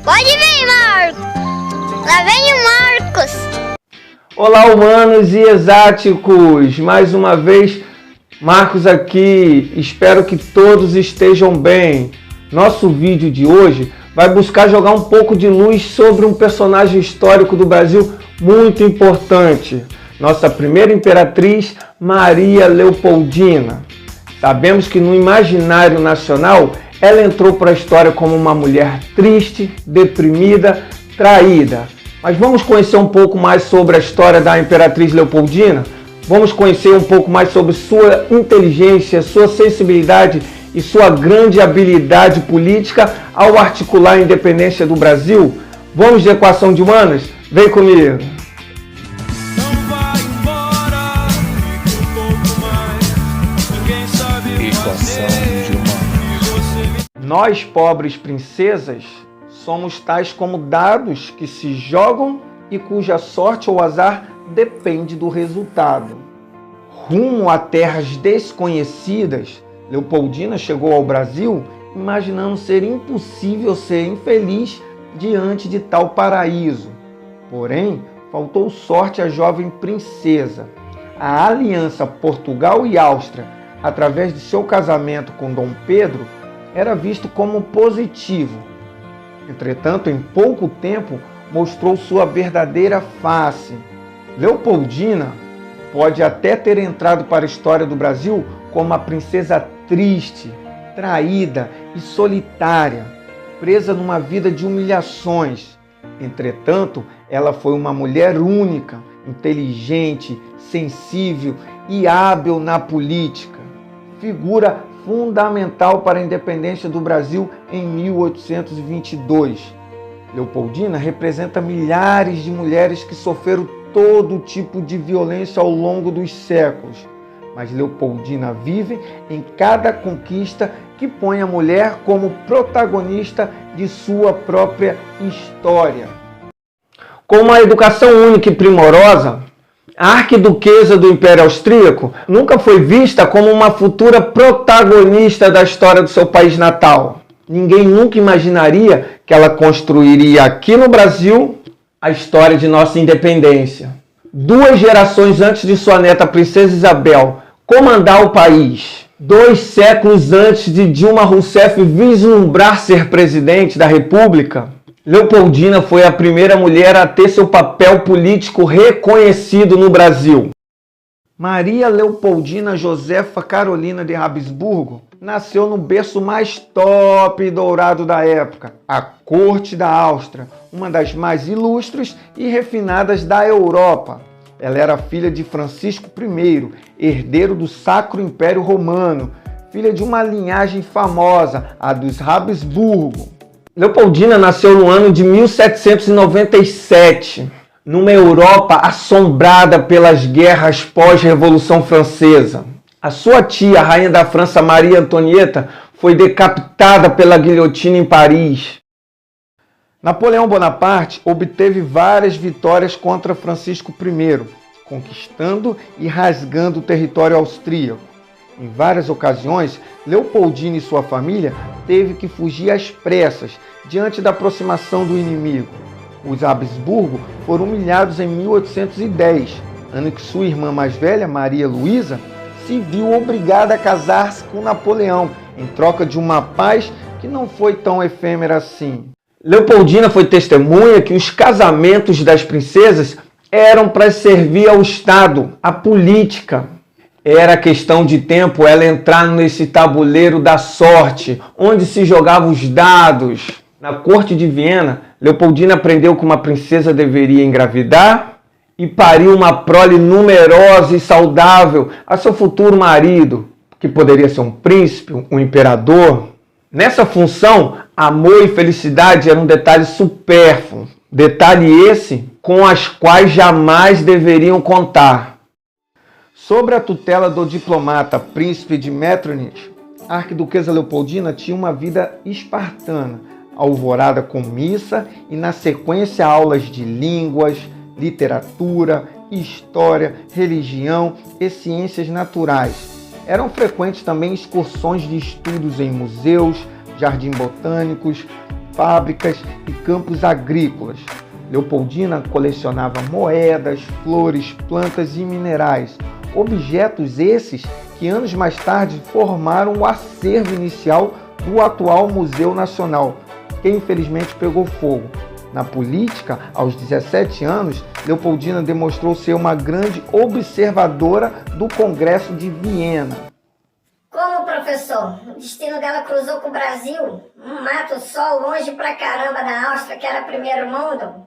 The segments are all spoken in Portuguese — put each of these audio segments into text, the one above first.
Pode vir, Marcos. Lá vem o Marcos. Olá, humanos e exáticos. Mais uma vez, Marcos aqui. Espero que todos estejam bem. Nosso vídeo de hoje vai buscar jogar um pouco de luz sobre um personagem histórico do Brasil muito importante. Nossa primeira imperatriz, Maria Leopoldina. Sabemos que no imaginário nacional, ela entrou para a história como uma mulher triste, deprimida, traída. Mas vamos conhecer um pouco mais sobre a história da Imperatriz Leopoldina? Vamos conhecer um pouco mais sobre sua inteligência, sua sensibilidade e sua grande habilidade política ao articular a independência do Brasil? Vamos de equação de humanas? Vem comigo! Nós, pobres princesas, somos tais como dados que se jogam e cuja sorte ou azar depende do resultado. Rumo a terras desconhecidas, Leopoldina chegou ao Brasil imaginando ser impossível ser infeliz diante de tal paraíso. Porém, faltou sorte à jovem princesa. A aliança Portugal e Áustria, através de seu casamento com Dom Pedro, era visto como positivo. Entretanto, em pouco tempo, mostrou sua verdadeira face. Leopoldina pode até ter entrado para a história do Brasil como uma princesa triste, traída e solitária, presa numa vida de humilhações. Entretanto, ela foi uma mulher única, inteligente, sensível e hábil na política. Figura fundamental para a independência do Brasil em 1822. Leopoldina representa milhares de mulheres que sofreram todo tipo de violência ao longo dos séculos. Mas Leopoldina vive em cada conquista que põe a mulher como protagonista de sua própria história. Com uma educação única e primorosa, a arquiduquesa do Império Austríaco nunca foi vista como uma futura protagonista da história do seu país natal. Ninguém nunca imaginaria que ela construiria aqui no Brasil a história de nossa independência. 2 gerações antes de sua neta Princesa Isabel comandar o país, 2 séculos antes de Dilma Rousseff vislumbrar ser presidente da República, Leopoldina foi a primeira mulher a ter seu papel político reconhecido no Brasil. Maria Leopoldina Josefa Carolina de Habsburgo nasceu no berço mais top e dourado da época, a corte da Áustria, uma das mais ilustres e refinadas da Europa. Ela era filha de Francisco I, herdeiro do Sacro Império Romano, filha de uma linhagem famosa, a dos Habsburgo. Leopoldina nasceu no ano de 1797, numa Europa assombrada pelas guerras pós-Revolução Francesa. A sua tia, a rainha da França, Maria Antonieta, foi decapitada pela guilhotina em Paris. Napoleão Bonaparte obteve várias vitórias contra Francisco I, conquistando e rasgando o território austríaco. Em várias ocasiões, Leopoldina e sua família teve que fugir às pressas diante da aproximação do inimigo. Os Habsburgo foram humilhados em 1810, ano que sua irmã mais velha, Maria Luísa, se viu obrigada a casar-se com Napoleão, em troca de uma paz que não foi tão efêmera assim. Leopoldina foi testemunha que os casamentos das princesas eram para servir ao Estado, à política. Era questão de tempo ela entrar nesse tabuleiro da sorte, onde se jogavam os dados. Na corte de Viena, Leopoldina aprendeu que uma princesa deveria engravidar e parir uma prole numerosa e saudável a seu futuro marido, que poderia ser um príncipe, um imperador. Nessa função, amor e felicidade eram um detalhe supérfluo, detalhe esse com as quais jamais deveriam contar. Sob a tutela do diplomata príncipe de Metternich, a arquiduquesa Leopoldina tinha uma vida espartana, alvorada com missa e, na sequência, aulas de línguas, literatura, história, religião e ciências naturais. Eram frequentes também excursões de estudos em museus, jardins botânicos, fábricas e campos agrícolas. Leopoldina colecionava moedas, flores, plantas e minerais, objetos esses que anos mais tarde formaram o acervo inicial do atual Museu Nacional, que infelizmente pegou fogo. Na política, aos 17 anos, Leopoldina demonstrou ser uma grande observadora do Congresso de Viena. Como, professor? O destino dela cruzou com o Brasil? Um mato só, longe pra caramba da Áustria, que era primeiro mundo?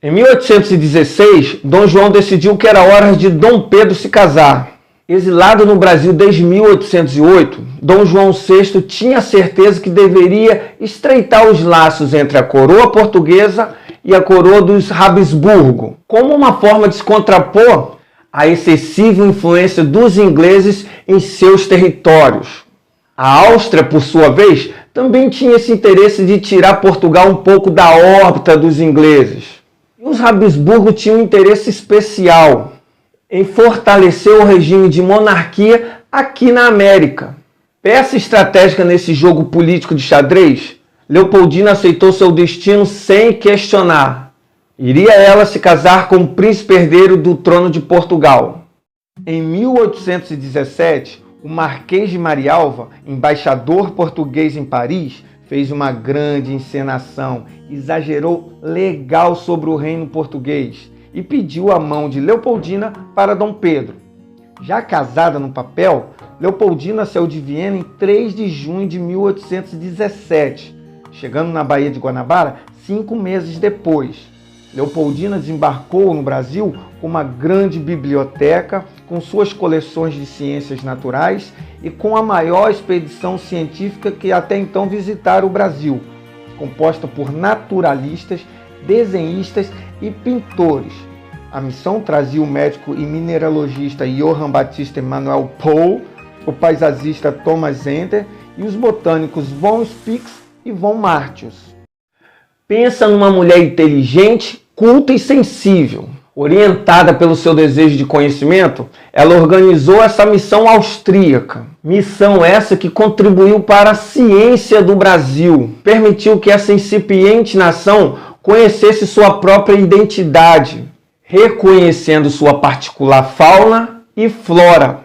Em 1816, Dom João decidiu que era hora de Dom Pedro se casar. Exilado no Brasil desde 1808, Dom João VI tinha certeza que deveria estreitar os laços entre a coroa portuguesa e a coroa dos Habsburgo, como uma forma de se contrapor à excessiva influência dos ingleses em seus territórios. A Áustria, por sua vez, também tinha esse interesse de tirar Portugal um pouco da órbita dos ingleses. E os Habsburgo tinham um interesse especial em fortalecer o regime de monarquia aqui na América. Peça estratégica nesse jogo político de xadrez, Leopoldina aceitou seu destino sem questionar. Iria ela se casar com o príncipe herdeiro do trono de Portugal. Em 1817, o Marquês de Marialva, embaixador português em Paris, fez uma grande encenação, exagerou legal sobre o reino português e pediu a mão de Leopoldina para Dom Pedro. Já casada no papel, Leopoldina saiu de Viena em 3 de junho de 1817, chegando na Baía de Guanabara 5 meses depois. Leopoldina desembarcou no Brasil com uma grande biblioteca, com suas coleções de ciências naturais e com a maior expedição científica que até então visitara o Brasil, composta por naturalistas, desenhistas e pintores. A missão trazia o médico e mineralogista Johann Baptista Emanuel Paul, o paisagista Thomas Ender e os botânicos von Spix e von Martius. Pensa numa mulher inteligente, culta e sensível. Orientada pelo seu desejo de conhecimento, ela organizou essa missão austríaca. Missão essa que contribuiu para a ciência do Brasil. Permitiu que essa incipiente nação conhecesse sua própria identidade, reconhecendo sua particular fauna e flora.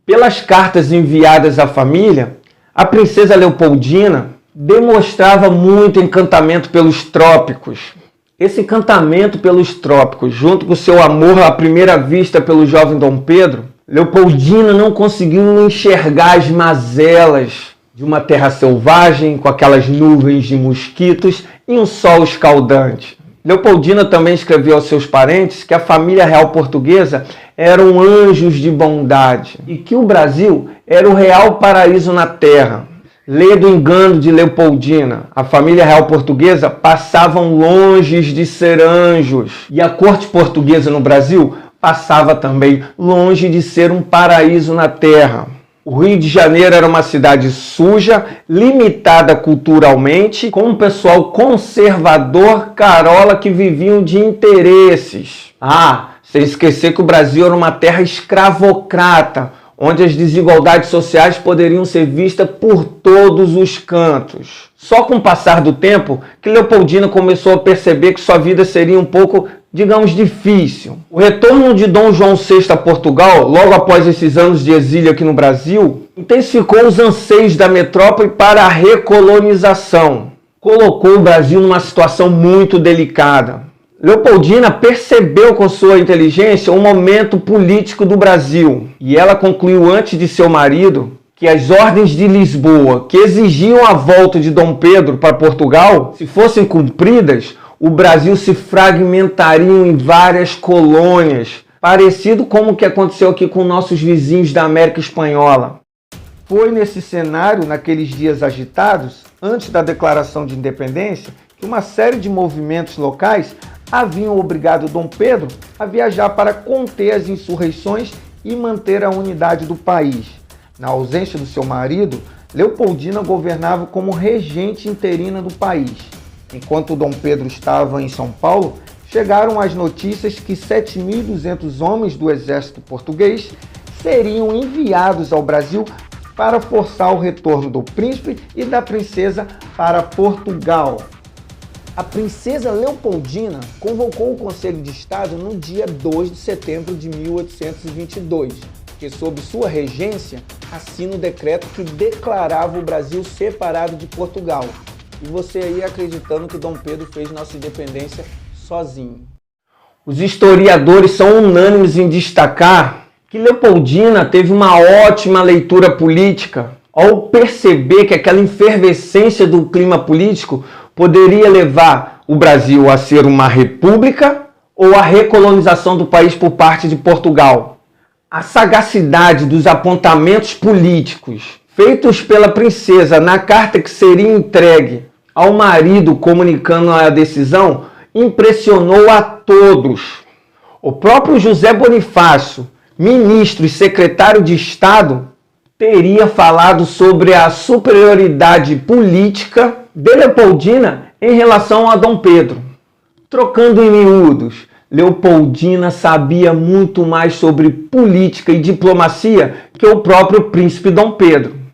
Pelas cartas enviadas à família, a princesa Leopoldina demonstrava muito encantamento pelos trópicos. Esse encantamento pelos trópicos, junto com seu amor à primeira vista pelo jovem Dom Pedro, Leopoldina não conseguiu enxergar as mazelas de uma terra selvagem, com aquelas nuvens de mosquitos e um sol escaldante. Leopoldina também escreveu aos seus parentes que a família real portuguesa eram anjos de bondade e que o Brasil era o real paraíso na terra. Lê do engano de Leopoldina. A família real portuguesa passavam longe de ser anjos. E a corte portuguesa no Brasil passava também longe de ser um paraíso na terra. O Rio de Janeiro era uma cidade suja, limitada culturalmente, com um pessoal conservador, carola, que viviam de interesses. Sem esquecer que o Brasil era uma terra escravocrata, onde as desigualdades sociais poderiam ser vistas por todos os cantos. Só com o passar do tempo que Leopoldina começou a perceber que sua vida seria um pouco, digamos, difícil. O retorno de Dom João VI a Portugal, logo após esses anos de exílio aqui no Brasil, intensificou os anseios da metrópole para a recolonização. Colocou o Brasil numa situação muito delicada. Leopoldina percebeu com sua inteligência o momento político do Brasil e ela concluiu antes de seu marido que as ordens de Lisboa, que exigiam a volta de Dom Pedro para Portugal, se fossem cumpridas, o Brasil se fragmentaria em várias colônias, parecido com o que aconteceu aqui com nossos vizinhos da América Espanhola. Foi nesse cenário, naqueles dias agitados, antes da declaração de independência, que uma série de movimentos locais haviam obrigado Dom Pedro a viajar para conter as insurreições e manter a unidade do país. Na ausência do seu marido, Leopoldina governava como regente interina do país. Enquanto Dom Pedro estava em São Paulo, chegaram as notícias que 7.200 homens do exército português seriam enviados ao Brasil para forçar o retorno do príncipe e da princesa para Portugal. A princesa Leopoldina convocou o Conselho de Estado no dia 2 de setembro de 1822, que sob sua regência assina o decreto que declarava o Brasil separado de Portugal. E você aí acreditando que Dom Pedro fez nossa independência sozinho. Os historiadores são unânimes em destacar que Leopoldina teve uma ótima leitura política ao perceber que aquela efervescência do clima político poderia levar o Brasil a ser uma república ou a recolonização do país por parte de Portugal. A sagacidade dos apontamentos políticos feitos pela princesa na carta que seria entregue ao marido comunicando a decisão impressionou a todos. O próprio José Bonifácio, ministro e secretário de Estado, teria falado sobre a superioridade política de Leopoldina em relação a Dom Pedro. Trocando em miúdos, Leopoldina sabia muito mais sobre política e diplomacia que o próprio príncipe Dom Pedro.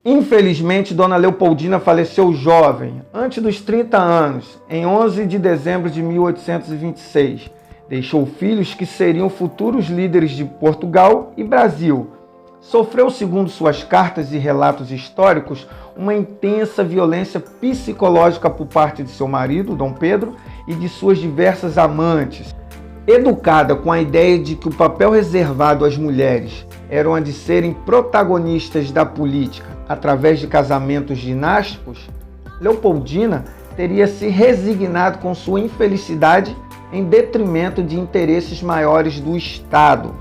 Infelizmente, Dona Leopoldina faleceu jovem, antes dos 30 anos, em 11 de dezembro de 1826. Deixou filhos que seriam futuros líderes de Portugal e Brasil. Sofreu, segundo suas cartas e relatos históricos, uma intensa violência psicológica por parte de seu marido, Dom Pedro, e de suas diversas amantes. Educada com a ideia de que o papel reservado às mulheres era o de serem protagonistas da política através de casamentos dinásticos, Leopoldina teria se resignado com sua infelicidade em detrimento de interesses maiores do Estado.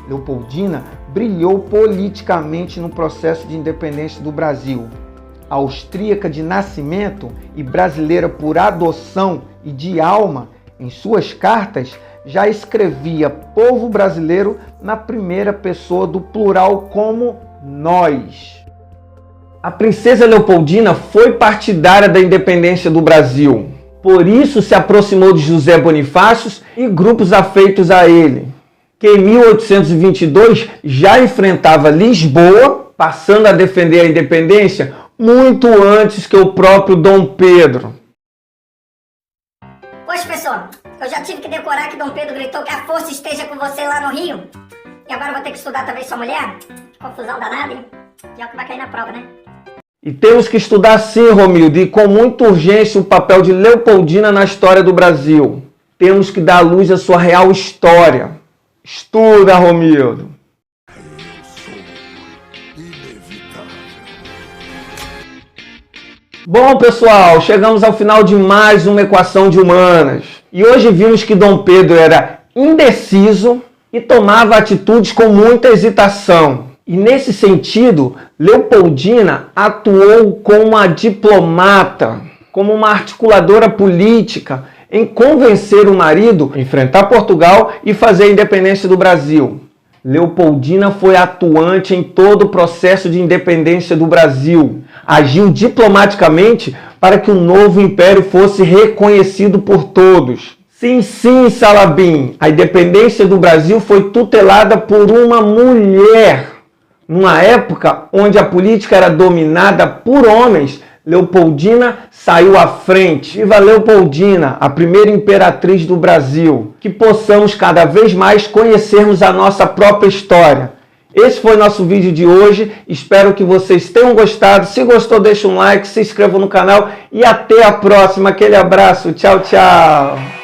Leopoldina brilhou politicamente no processo de independência do Brasil. Austríaca de nascimento e brasileira por adoção e de alma, em suas cartas já escrevia povo brasileiro na primeira pessoa do plural como nós. A princesa Leopoldina foi partidária da independência do Brasil. Por isso se aproximou de José Bonifácio e grupos afeitos a ele, que em 1822 já enfrentava Lisboa, passando a defender a independência muito antes que o próprio Dom Pedro. Poxa, pessoal, eu já tive que decorar que Dom Pedro gritou que a força esteja com você lá no Rio. E agora eu vou ter que estudar também sua mulher? Confusão danada, hein? E é o que vai cair na prova, né? E temos que estudar sim, Romildo, e com muita urgência o papel de Leopoldina na história do Brasil. Temos que dar luz à sua real história. Estuda, Romildo. Bom, pessoal, chegamos ao final de mais uma equação de humanas. E hoje vimos que Dom Pedro era indeciso e tomava atitudes com muita hesitação. E nesse sentido, Leopoldina atuou como uma diplomata, como uma articuladora política, em convencer o marido a enfrentar Portugal e fazer a independência do Brasil. Leopoldina foi atuante em todo o processo de independência do Brasil. Agiu diplomaticamente para que o novo império fosse reconhecido por todos. Sim, sim, Salabim, a independência do Brasil foi tutelada por uma mulher. Numa época onde a política era dominada por homens, Leopoldina saiu à frente. Viva Leopoldina, a primeira imperatriz do Brasil. Que possamos cada vez mais conhecermos a nossa própria história. Esse foi nosso vídeo de hoje. Espero que vocês tenham gostado. Se gostou, deixa um like, se inscreva no canal e até a próxima. Aquele abraço. Tchau, tchau.